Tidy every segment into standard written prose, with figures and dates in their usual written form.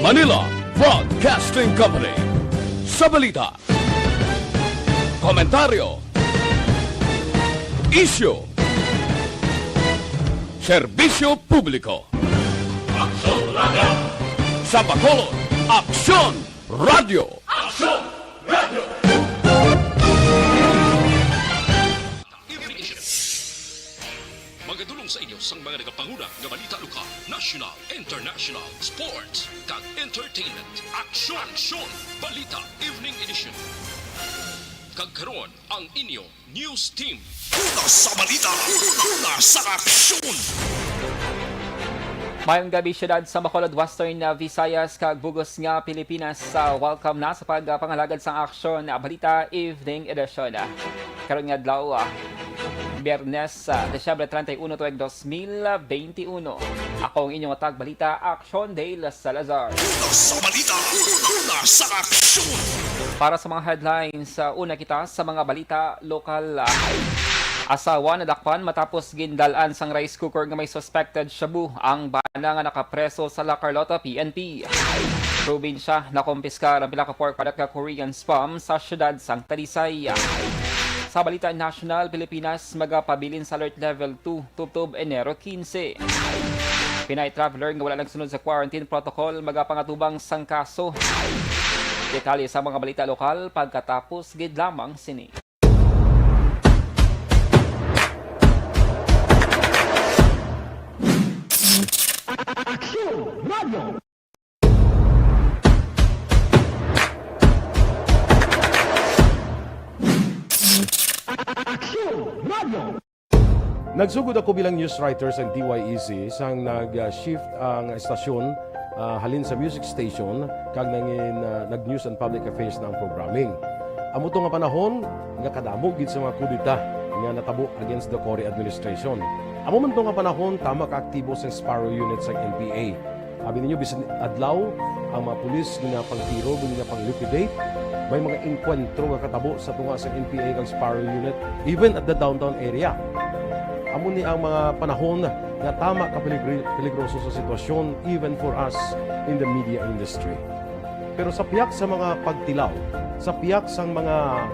Manila Broadcasting Company. Sa balita, komentaryo, isyu, serbisyo publiko. Aksyon Radio! Sa Bacolod, Aksyon Radio! Aksyon Radio! Magadulong sa inyo sang mga nagapanguna ng balita lokal, national, international, sports, kag entertainment. Aksyon! Balita Evening Edition. Kagkaroon ang inyo news team. Una sa balita, una sa aksyon. Mayong gabi syudad sa Bacolod, Western Visayas, kag Bugos nga Pilipinas. Welcome na sa pagpangalagad sa Aksyon Balita Evening Edition. Karon nga adlaw, Biyernes, Desyembre 31, 2021. Ako ang inyong atag balita, Aksyon Dale Salazar. Una sa balita, una sa aksyon. Para sa mga headlines, una kita sa mga balita lokal. Asawa na dakpan matapos gindalaan sang rice cooker nga may suspected shabu. Ang bana nga nakapreso sa La Carlota PNP. Probinsya na kumpiskar ang pila ka pork product nga Korean spam sa syudad sang Talisay. Sa balita national, Pilipinas magapabilin sa alert level 2 tubtob Enero 15. Pinay traveler nga wala nagsunod sa quarantine protocol magapangatubang sang kaso. Detalye sa mga balita lokal pagkatapos gid lamang sini. Aksyon Radio! Nagsugod ako bilang news writer sa DYEC sang nag-shift ang estasyon halin sa music station kag nag-news and public affairs na ang programming. Amo to nga panahon nga kadamo gid sa mga kudita nga natabo against the Cory administration. Amo man to nga panahon tama ka aktibo sa Sparrow unit sa NPA. Abi ninyo bisan adlaw ang mga pulis nga pangtiro nga pang-liquidate. May mga enkwentro nga katabo sa tunga sa NPA kag Sparrow unit even at the downtown area. Amo ni ang mga panahon nga tama ka peligroso sa sitwasyon even for us in the media industry. Pero sa piyak sa mga pagtilaw, sa piyak sang mga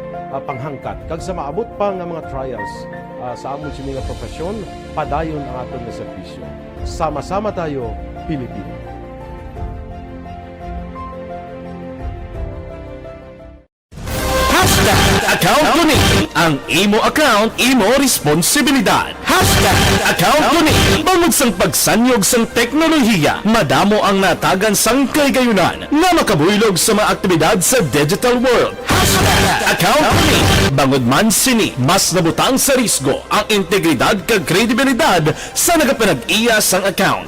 panghangkat, kag sa maabot pa nga mga trials sa amon si mga profesyon, padayon ang aton nga serbisyo. Sama-sama tayo, Pilipino. Account Kunin. Ang imo account, imo responsibilidad. Account Kunin. Bangod sang pagsanyog sang teknolohiya, madamo ang natagan sang kaygayunan na makabuylog sa mga aktibidad sa digital world. Account Kunin. Bangod man sini, mas nabutang sa risgo ang integridad kag kredibilidad sa nagapanag-iya sang account.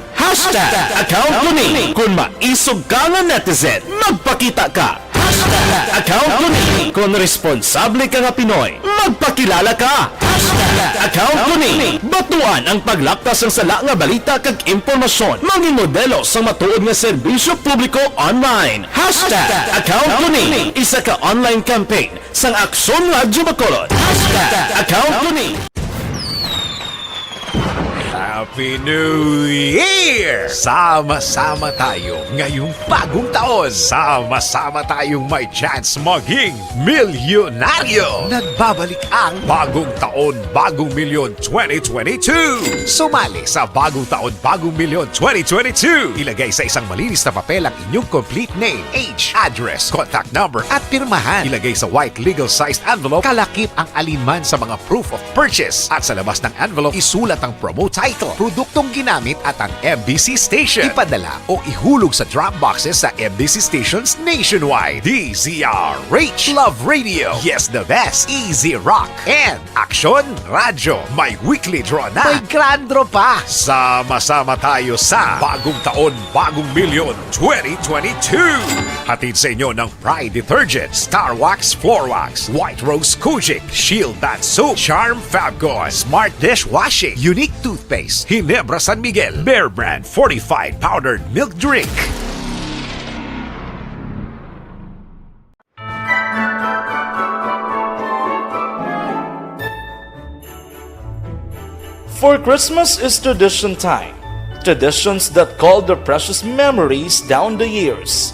Account Kunin. Kung maisog ka nga netizen, magpakita ka. Account Kunin. Kung responsable ka nga Pinoy, magpakilala ka. Account Kunin. Batuan ang paglaktas ng sala nga balita kag impormasyon. Manging modelo sa matuod nga serbisyo publiko online. Account Kunin. Isa ka online campaign sang Aksyon Radio Bacolod. Account Kunin. Happy New Year! Sama-sama tayo ngayong bagong taon. Sama-sama tayong may chance maging milyonaryo. Nagbabalik ang Bagong Taon, Bagong Milyon 2022. Sumali sa Bagong Taon, Bagong Milyon 2022. Ilagay sa isang malinis na papel ang inyong complete name, age, address, contact number at pirmahan. Ilagay sa white legal-sized envelope, kalakip ang alinman sa mga proof of purchase. At sa labas ng envelope, isulat ang promo title, produktong ginamit at ang MBC station. Ipadala o ihulog sa drop boxes sa MBC stations nationwide. DZRH, Love Radio, Yes the Best, Easy Rock, and Aksyon Radio. May weekly draw na. May grand draw pa. Sama-sama tayo sa Bagong Taon, Bagong Milyon 2022. Hatid sa inyo ng Pride Detergent, Star Wax Floor Wax, White Rose Kojic, Shield Bath Soap, Charm Fabgon, Smart Dishwashing, Unique Toothpaste, Ginebra San Miguel, Bear Brand Fortified Powdered Milk Drink. For Christmas is tradition time. traditions that call their precious memories down the years.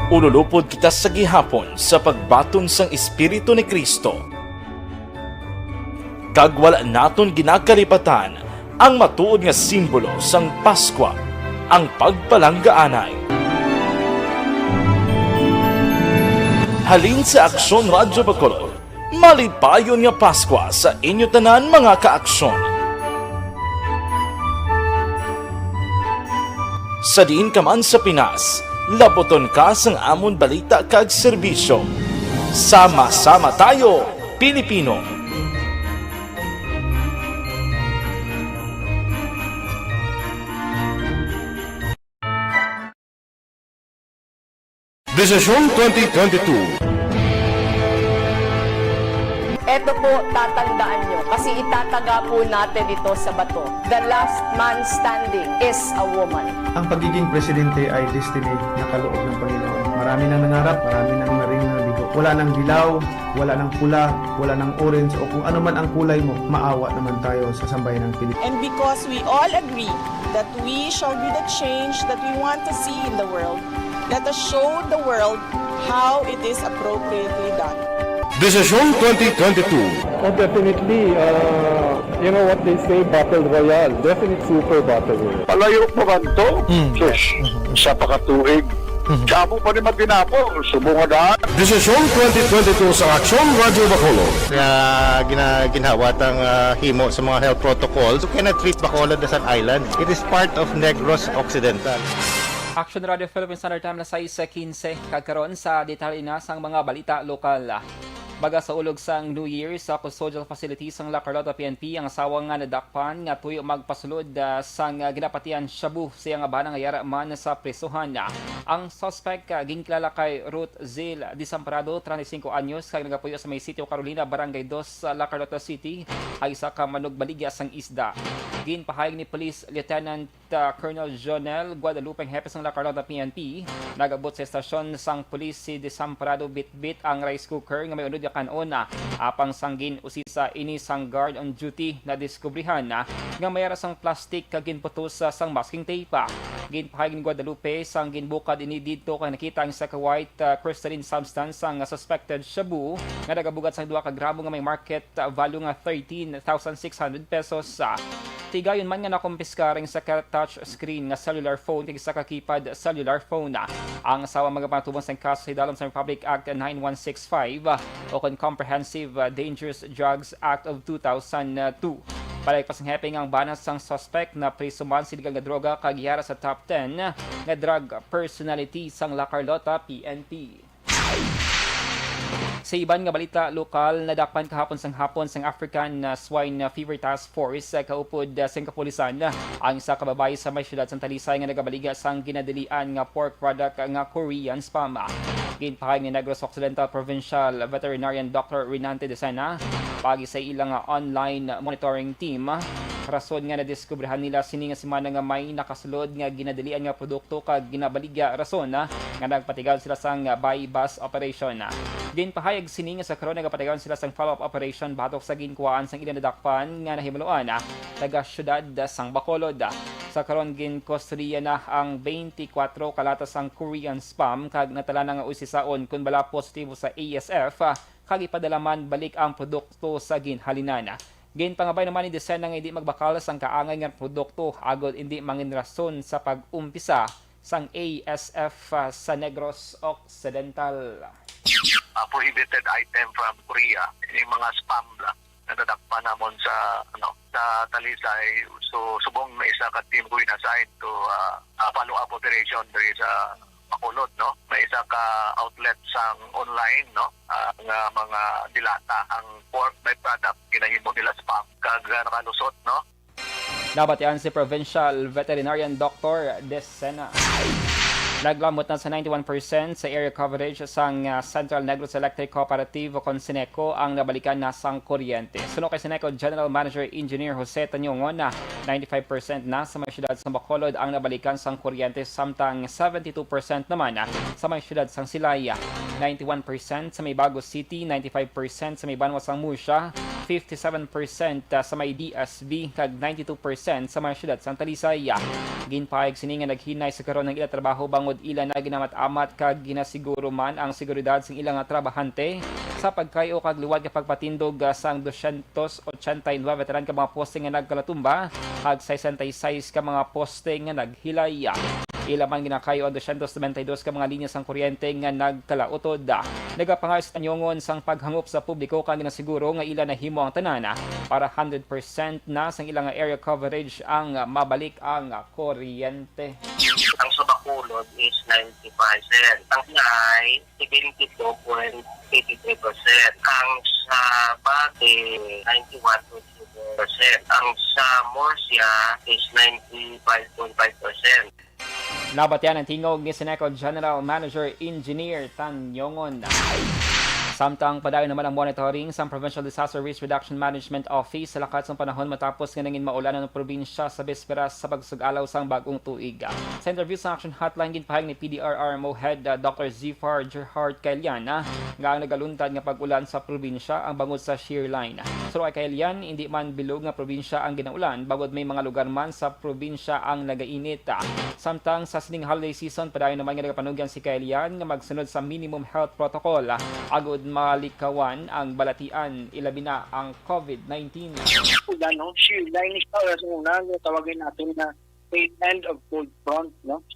Ululupod kita sa gihapon sa pagbaton sang Espiritu ni Kristo. Kag wala naton ginakalipatan ang matuod nga simbolo sang Paskwa, ang pagpalanggaanay. Halin sa Aksyon Radyo Bacolod, malipayon nga Paskwa sa inyo tanan mga ka-aksyon. Sa diin ka man sa Pinas, laboton ka sang amon balita kag serbisyo. Sama-sama tayo, Pilipino! Desisyon 2022. Ito po, tatandaan nyo, kasi itataga po natin ito sa bato. The last man standing is a woman. Ang pagiging presidente ay destiny na kaloob ng Panginoon. Marami nang nangarap, marami nang naring nabigo. Wala nang dilaw, wala nang pula, wala nang orange, o kung ano man ang kulay mo, maawa naman tayo sa sambayan ng Pilipinas. And because we all agree that we shall be the change that we want to see in the world, let us show the world how it is appropriately done. Desisyon 2022. Oh, definitely. You know what they say, Battle Royale. Definitely super Battle Royale. Palayo mo kanto, sus, sa pakatuig. Kamo pa ni Magdinapo, subungadaan. Desisyon 2022 sa Aksyon Radyo Bacolod. Ginhawat ang himo sa mga health protocols. You cannot treat Bacolod as an island. It is part of Negros Occidental. Action Radio Philippines Standard Time na 6:15 kagkaroon sa detalye na sang mga balita lokal. Baga sa ulog sang New Year sa custodial facility sang La Carlota PNP ang asawa nga nadakpan nga tuyo magpasulod sang ginapatian shabu siya nga banang yara man sa prisuhan. Ang suspect ginkilala kay Ruth Zil Disamparado, 35 anyos, kag nagapuyo sa may sitio Carolina, Barangay 2 sa La Carlota City, ay isa ka manugbaligya sang isda. Ginpahayag ni Police Lieutenant Colonel Jonel Guadalupe Hepes ng La Carlota PNP, nagabot sa estasyon sang pulis si Disamparado bitbit ang rice cooker nga may unod kanon apang sanggin usisa ini sang guard on duty na diskubrihan nga mayara sang plastic kag ginputos sang masking tape. Ginpahayag ni Guadalupe sang ginbukad ini didto kay nakita ang sa white crystalline substance sang suspected shabu nga nagabugat sang 2 ka gramo nga may market value nga 13,600 pesos. Tigayon man nga nakumpiskaring sa touch screen nga cellular phone tig sa kakipad cellular phone. Ang asawa mga patubang sa kaso hidalom sa Republic Act 9165 o Comprehensive Dangerous Drugs Act of 2002. Palaypas ng hepeng ang banas sang suspect na prisuman siligang nga droga kagyara sa top 10 nga drug personality sang La Carlota PNP. Sa iban nga balita lokal, nadakpan kahapon sang African Swine Fever Task Force kaupod sang kapulisan ang isa ka babae sa may syudad sang Talisay nga nagabaliga sang ginadilian nga pork product nga Korean spam. Ginpahayag ni Negros Occidental Provincial Veterinarian Dr. Renante Desena pagi sa ilang online monitoring team. Rason nga nadiskubrihan nila sini nga semana nga may nakasulod nga ginadilian nga produkto kag ginabaligya rason nga nagpatigaw sila sang buy-bust operation. Ginpahayag sini nga sa karon nagapatigaw sila sang follow-up operation batok sa ginkuhaan sang ilang nadakpan nga nahimuloan taga syudad sang Bacolod. Sa karon ginkustodiya na ang 24 kalatas sang Korean spam kag natala na nga usisaon kun bala positibo sa ASF kag ipadalaman balik ang produkto sa ginhalinan. Ginpangabay naman ni Desena nga hindi magbakal sang kaangay nga produkto agod hindi mangin rason sa pag-umpisa sang ASF sa Negros Occidental. Prohibited item from Korea, yung mga spam na nadadakpan namon sa Talisay. So subong may isa ka team ko in-assign to follow-up operation there sa Bacolod, no? May isa ka outlet sang online, no? Nga mga dilata ang pork byproduct ginahimo nila spam kag nakalusot, no? Nabatian si Provincial Veterinarian Dr. Desena. Naglamot na sa 91% sa area coverage sang Central Negros Electric Cooperative o Sineco ang nabalikan na sang kuryente. Suno kay Sineco General Manager Engineer Jose Tanyongon na 95% na sa may syudad sa Bacolod ang nabalikan sang kuryente samtang 72% naman sa may syudad sang Silaya, 91% sa may Bagos City, 95% sa may Banwa sang Musya, 57% sa may DSB kag 92% sa mga syudad sang Talisay. Ginpahayag sini nga naghinay sa karon ng ila trabaho bangod ila na ginamat-amat kag ginasiguro man ang seguridad sang ilang trabahante sa pagkayo kag liwat kapag patindog sang 289 veteran ka mga poste nga nagkalatumba kag 66 ka mga poste nga naghilay. Ila man ginakayo ang 292 ka mga linya sang kuryente nga nagkalautod. Nagapangayos tanyongon sang paghangup sa publiko kag ginasiguro nga ila nahimo ang tanan para 100% na sang ilang area coverage ang mabalik ang kuryente. Ang sa Bacolod is 95%. Ang Sinay, 72.83%. Ang sa Bate, 91.2%. Ang sa Murcia is 95.5%. Nabatyan ang tingog ni Seneco General Manager Engineer Tanyongon. Samtang padayon naman ang monitoring sa Provincial Disaster Risk Reduction Management Office sa lakat ng panahon matapos nga nangin maulanan ng probinsya sa bisperas sa pagsugalaw sang bagong tuig. Sa interview sa Action Hotline ginpahayag ni PDRRMO Head Dr. Zifar Gerhard Kailian nga ang nagaluntad nga pag-ulan sa probinsya ang bangod sa shear line. Pero ay Kailian, hindi man bilog nga probinsya ang ginaulan bagod may mga lugar man sa probinsya ang nagainit. Samtang sa sining holiday season padayon naman nga nagapanugyan si Kailian nga magsunod sa minimum health protocol agud malikawan ang balatian ilabi na ang COVID-19. No? Shear line is sa una, tawagin natin na end of cold front. No?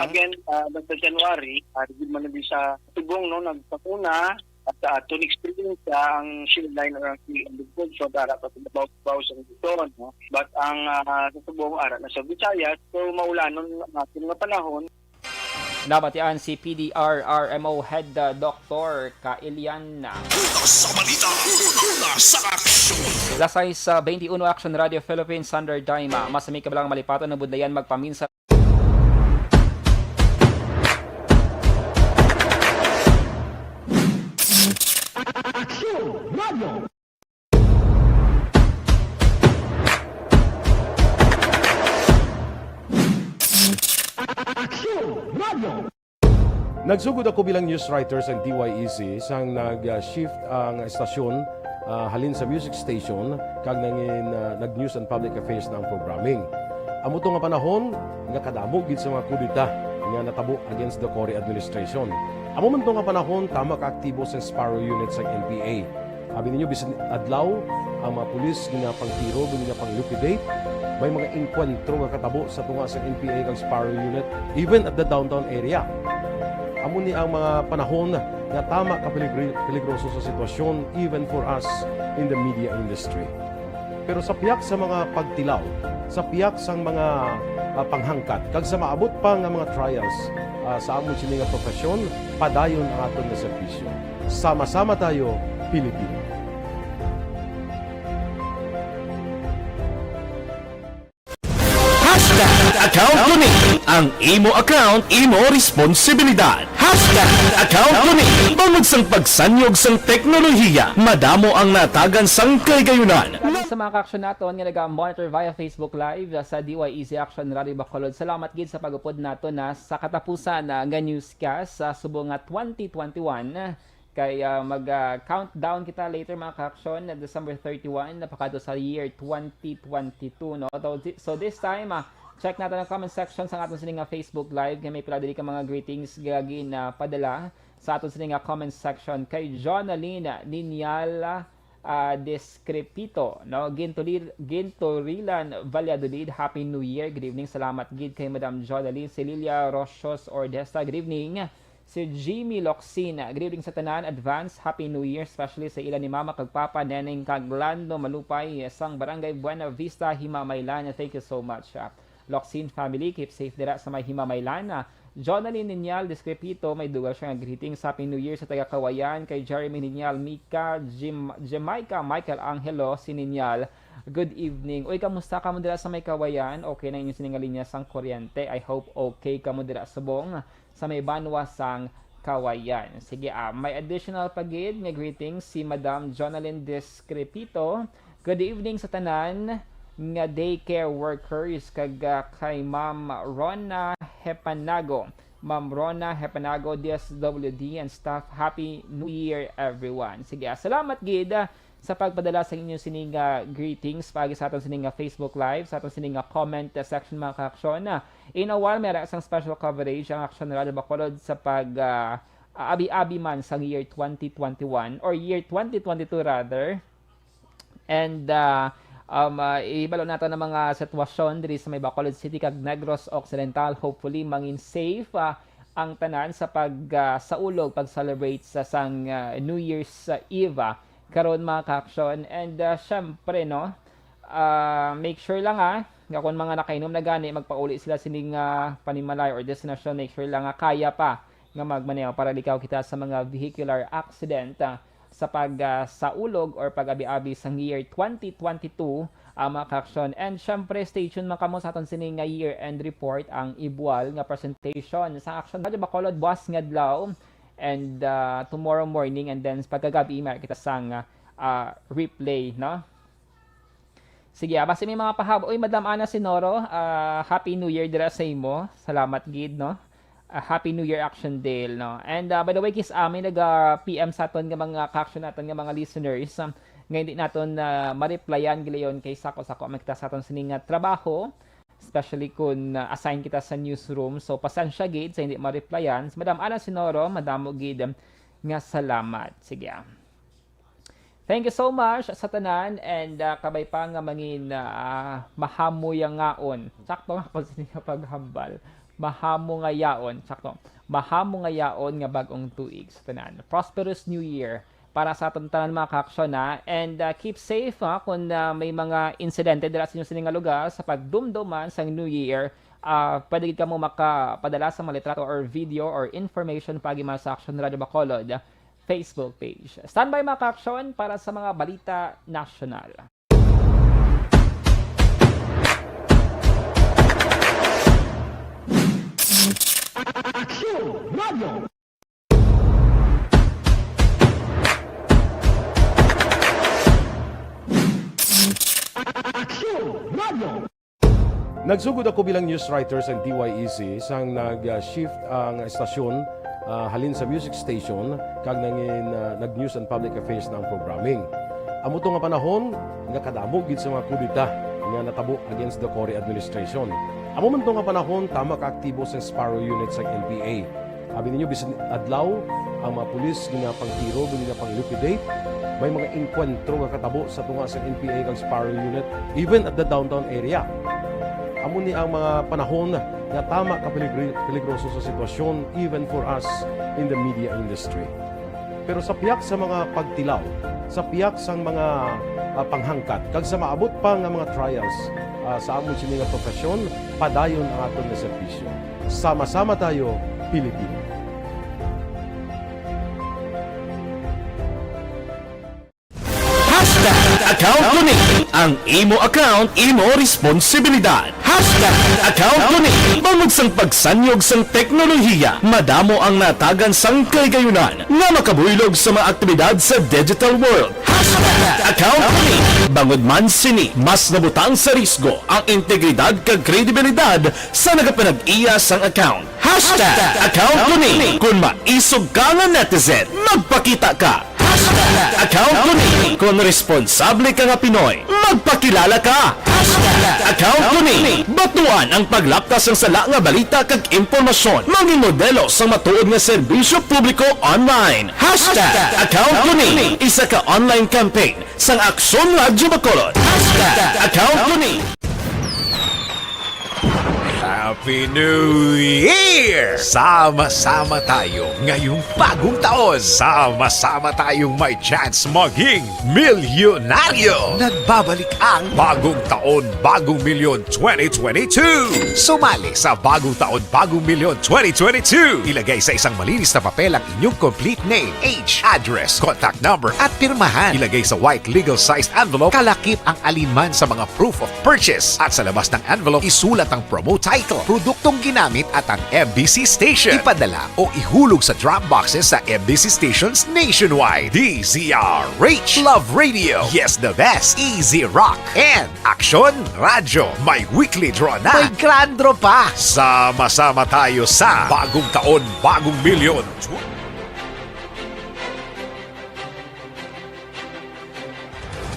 Again, basta January, di man nabi sa tubong, no, nagpakuna at to experience ang shear line or ang end of cold front, ara pa baw sa Luzon. No? But ang sa tubong, ara na sa Visayas, so maulanon natin na panahon. Nabatian si PDRRMO Head Dr. Kailian. Sa balita, sa aksyon. Lasay sa 21 Action Radio Philippines Standard Time. Masami ka lang malipatan ng budlayan magpaminsa. Aksyon Radio. Nagsugod ako bilang news writer sa DYEC sang nag-shift ang estasyon halin sa music station kag nangin nag-news and public affairs na ang programming. Amo to nga panahon nga kadamo gid sa mga kudita nga natabo against the Cory administration. Amo man to nga panahon tama ka aktibo sa Sparrow unit sa NPA. Abi ninyo bisan adlaw ang mga pulis nga pangtiro nga pang-liquidate. May mga inkwentro nga katabo sa tunga sa NPA kag Sparrow unit even at the downtown area. Amo ni ang mga panahon nga tama ka peligroso sa sitwasyon even for us in the media industry. Pero sa piyak sa mga pagtilaw, sa piyak sa mga panghangkat, kag sa maabot pa nga mga trials sa amon sini nga profesyon, padayon ang aton nga serbisyo. Sama-sama tayo, Pilipino. Account Kunin. Ang imo account, imo responsibilidad. Account Kunin. Bangod sang pagsanyog sang teknolohiya, madamo ang natagan sang kaygayunan. Sa mga ka-action naton nga nag-monitor via Facebook Live sa DYEC Action Radio Bacolod. Salamat gid sa pag-upod nato na sa katapusan nga newscast sa subong nga 2021. Kay mag-countdown kita later mga ka-action na December 31 napakado sa year 2022. No? So this time, check natin ang comment section sa aton sining Facebook Live. May pila dili ka mga greetings gagi na padala sa aton sining comment section kay Jonaline Ninyal Descrepito, no? Gintorilan Valladolid, Happy New Year. Good evening. Salamat gid kay Madam Jonaline. Celilia Rochos Ordesta, good evening. Si Jimmy Locsin, good evening sa tanan. Advance Happy New Year, especially sa ila ni Mama kag Papa Neneng kag Lando Malupay sang Barangay Buena Vista, Himamaylan. Thank you so much. Locsin family, keep safe dira sa may Himamaylan. Jonaline Ninyal Descrepito, may dugal siya nga greetings. Happy New Year sa taga-Kawayan. Kay Jeremy Ninyal, Mika, Jamaica, Michael Angelo, si Ninyal. Good evening. Uy, kamusta ka mo dira sa may Kawayan? Okay na inyong siningalinya sang kuryente. I hope okay ka mo dira subong sa may Banwa sang Kawayan. Sige, may additional pagid nga greetings si Madam Jonaline Descrepito. Good evening sa tanan nga daycare workers kag kay Ma'am Rona Hepanago. Ma'am Rona Hepanago, DSWD and staff. Happy New Year everyone. Sige, salamat gid sa pagpadala sa inyong sining greetings pagi sa aton sining Facebook Live, sa aton sining comment section mga ka-aksyon. In a while, meron isang special coverage ang Aksyon Radio Bacolod sa pag abi-abi man sa year 2021 or year 2022 rather. And ibalo nato ng mga sitwasyon diri sa may Bacolod City kag Negros Occidental. Hopefully mangin safe ang tanan sa saulog pag-celebrate sa sang New Year's Eve karon mga ka-aksyon. And syempre no, make sure lang kung mga nakainom na gani magpauli sila sining panimalay or destination, make sure lang kaya pa nga magmaneho para likaw kita sa mga vehicular accident sa saulog or pag-abi-abi sa year 2022 mga ka-aksyon. And syempre stay tuned man kamo sa aton sining year-end report ang ibual nga presentation sa Aksyon Radio Bacolod buwas nga adlaw and tomorrow morning, and then pagkagabi kita sang replay no. Sige, basta may mga pahab. Oy, Madam Ana Sinoro, Happy New Year dira sa imo. Salamat gid no. Happy New Year Action Dale no. And by the way, kis amin nag-PM sa aton nga mga ka-aksyon naton nga mga listeners. Ngayon di naton ma-replyan gilayon kay sako-sako man kita sa aton sining trabaho, especially kung assign kita sa newsroom. So pasensya gid sa hindi ma-replyan. Madam Ana Sinoro, madamo gid nga salamat. Sige. Thank you so much sa tanan, and kabay pa nga mangin mahamo yang ngaon. Sakto nga ko sining paghambal. Mahamo nga yaon, sakto. Mahamo nga yaon nga bag-ong tuig sa tanan. Prosperous New Year para sa aton tanan mga ka-aksyon and keep safe kung may mga insidente dira sa inyo sining lugar sa pagdumduman sa New Year. Pwede gid kamo makapadala sa mga litrato or video or information pagi man sa Aksyon Radio Bacolod Facebook page. Standby mga ka-aksyon para sa mga balita nasyonal. Aksyon Radio. Nagsugod ako bilang news writer sa DYEC sang nag-shift ang estasyon halin sa music station kag nag-news and public affairs na ang programming. Amo to nga panahon nga kadamo gid sa mga kudita nga natabo against the Cory administration. Amo man to nga panahon tama ka aktibo sa Sparrow unit sa NPA. Abi ninyo bisan adlaw ang mga pulis nga pangtiro nga pang-liquidate. May mga inkwentro nga katabo sa tunga sa NPA kag Sparrow unit even at the downtown area. Amo ni ang mga panahon nga tama ka peligroso sa sitwasyon even for us in the media industry. Pero sa piyak sa mga pagtilaw, sa piyak sa mga panghangkat, kag sa maabot pa nga mga trials sa amon sini nga profesyon, padayon ang aton nga serbisyo. Sama-sama tayo, Pilipino. Account Kunin. Ang imo account, imo responsibilidad. Account Kunin. Bangod sang pagsanyog sang teknolohiya, madamo ang natagan sang kaygayunan nga makabuylog sa mga aktibidad sa digital world. Account Kunin. Bangod man sini, mas nabutang sa risgo ang integridad kag kredibilidad sa nagapanag-iya sang account. Account Kunin. Kung maisog ka nga netizen, magpakita ka. Account Kunin. Kung responsable ka nga Pinoy, magpakilala ka. Account Kunin. Batuan ang paglaptas ng sala nga balita kag impormasyon. Maging modelo sa matuod nga serbisyo publiko online. Account Kunin. Isa ka online campaign sang Aksyon Radio Bacolod. Account Kunin. Happy New Year! Sama-sama tayo ngayong bagong taon. Sama-sama tayong may chance maging milyonaryo. Nagbabalik ang Bagong Taon, Bagong Milyon 2022. Sumali sa Bagong Taon, Bagong Milyon 2022. Ilagay sa isang malinis na papel ang inyong complete name, age, address, contact number at pirmahan. Ilagay sa white legal-sized envelope, kalakip ang alinman sa mga proof of purchase. At sa labas ng envelope, isulat ang promo title, produktong ginamit at ang MBC station. Ipadala o ihulog sa drop boxes sa MBC stations nationwide. DZRH, Love Radio, Yes the Best, Easy Rock, and Aksyon Radio. May weekly draw na. May grand draw pa. Sama-sama tayo sa Bagong Taon, Bagong Milyon.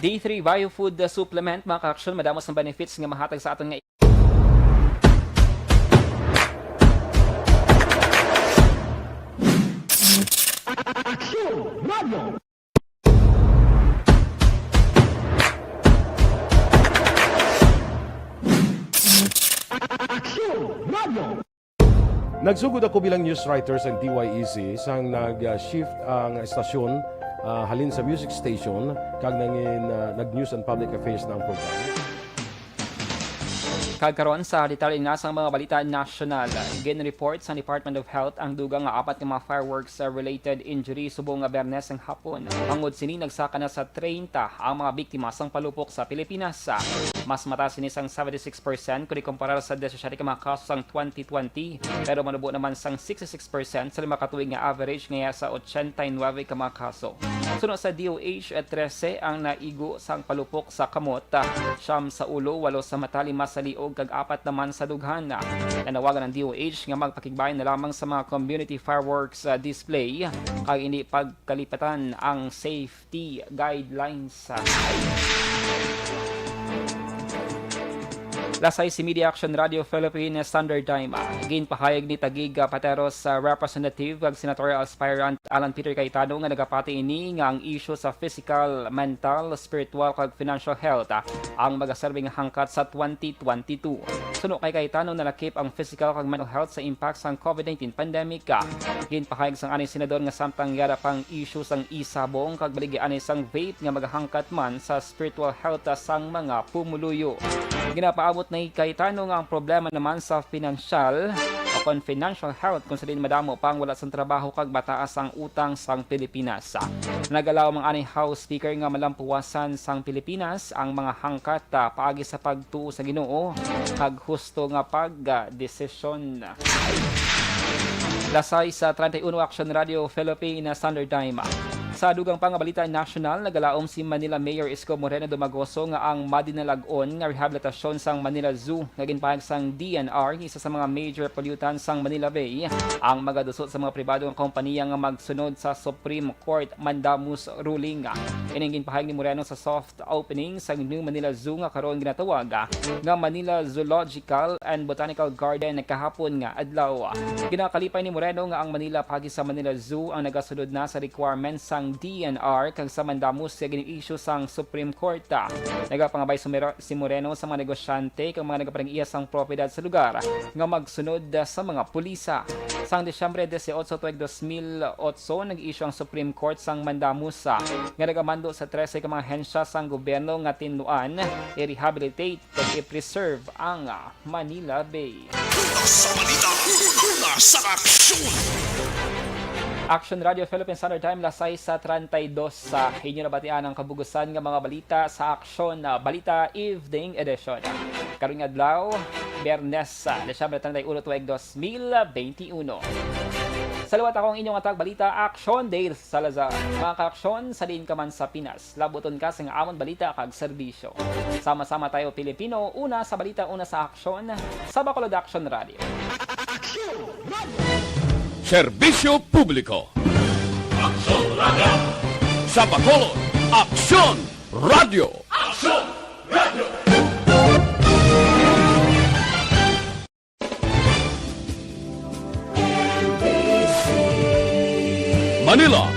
D3 Biofood Supplement, mga ka-aksyon, madamos ng benefits nga mahatag sa aton nga Nagsugod ako bilang news writer sa DYEZ sang nag-shift ang estasyon halin sa music station kag nag-news and public affairs na ang program. Kagkaroon sa detalye na sa mga balita national, gin-report sa Department of Health ang dugang nga 4 nga mga fireworks-related injury subong nga Bernes ng hapon. Angod sini nagsaka na sa 30 ang mga biktima sang palupok sa Pilipinas. Mas mataas sini sang 76% kung ikumpara sa 17 ka mga kaso sang 2020, pero manubo naman sang 66% sa 5 katuig nga average ngaya sa 89 ka mga kaso. Sunod sa DOH, 13 ang naigo sang palupok sa kamot, 9 sa ulo, 8 sa mata, 5 sa liog, kag 4 naman sa dughan. Nanawagan ng DOH nga magpakigbayan na lamang sa mga community fireworks display kag hindi pagkalipatan ang safety guidelines. Lasay si Media Action Radio Philippine Standard Time. Ginpahayag ni Tagig Pateros Representative kag Senatorial Aspirant Alan Peter Cayetano nga nagapati ini nga ang issue sa physical, mental, spiritual kag financial health ang magaserbing hangkat sa 2022. Suno kay Cayetano nalakip ang physical kag mental health sa impact sang COVID-19 pandemic. Ginpahayag sang anay senador nga samtang yara pang issue sang isabong kag baligi anay sang vape nga magahangkat man sa spiritual health sang mga pumuluyo. Ginapaabot na Cayetano nga ang problema naman sa financial o financial health kung sa din madamo pang wala sang trabaho kag bataas ang utang sang Pilipinas. Nagalaw ang anay House Speaker nga malampuwasan sang Pilipinas ang mga hangkat paagi sa pagtuo sa Ginoo kag husto nga pagdesisyon. Lasay sa 31 Action Radio Philippine Standard Time. Sa dugang pang balita national, nagalaom si Manila Mayor Isko Moreno Dumagoso nga ang madinalagon nga rehabilitasyon sang Manila Zoo nga ginpahayag sang DNR, isa sa mga major pollutant sang Manila Bay, ang magadusot sa mga pribadong kompanya nga magsunod sa Supreme Court mandamus ruling. Ining ginpahayag ni Moreno sa soft opening sang New Manila Zoo nga karon ginatawag nga Manila Zoological and Botanical Garden kahapon nga adlaw. Ginakalipay ni Moreno nga ang Manila pagi sa Manila Zoo ang nagasunod na sa requirements sang DNR kag sa mandamus sa gini-issue sang Supreme Court. Nagapangabay si Moreno sa mga negosyante kag mga nagaparing-iya sang propiedad sa lugar nga magsunod sa mga pulisa. Sang Desyembre 18 tuig 2008 nag-issue ang Supreme Court sang mandamus nga nagamando sa 13 ka mga hensya sang gobyerno nga tinluan i-rehabilitate kag i-preserve ang Manila Bay. Sa balita, sa aksyon! Action Radio Philippine Standard Time, lasay sa 32 sa inyo nabatian ang kabugusan ng mga balita sa Aksyon na Balita Evening Edition. Karong adlaw, Bernes, Desyembre 31 tuig 2021. Salawat akong inyong atag balita Aksyon Dale Salazar. Mga ka-aksyon, salin ka man sa Pinas. Labuton ka sa amon balita kag serbisyo. Sama-sama tayo Pilipino, una sa balita, una sa aksyon, sa Bacolod Action Radio. Serbisyo Publiko. Aksyon Radio. Sa Bacolod, Aksyon Radio. Aksyon Radio. Manila,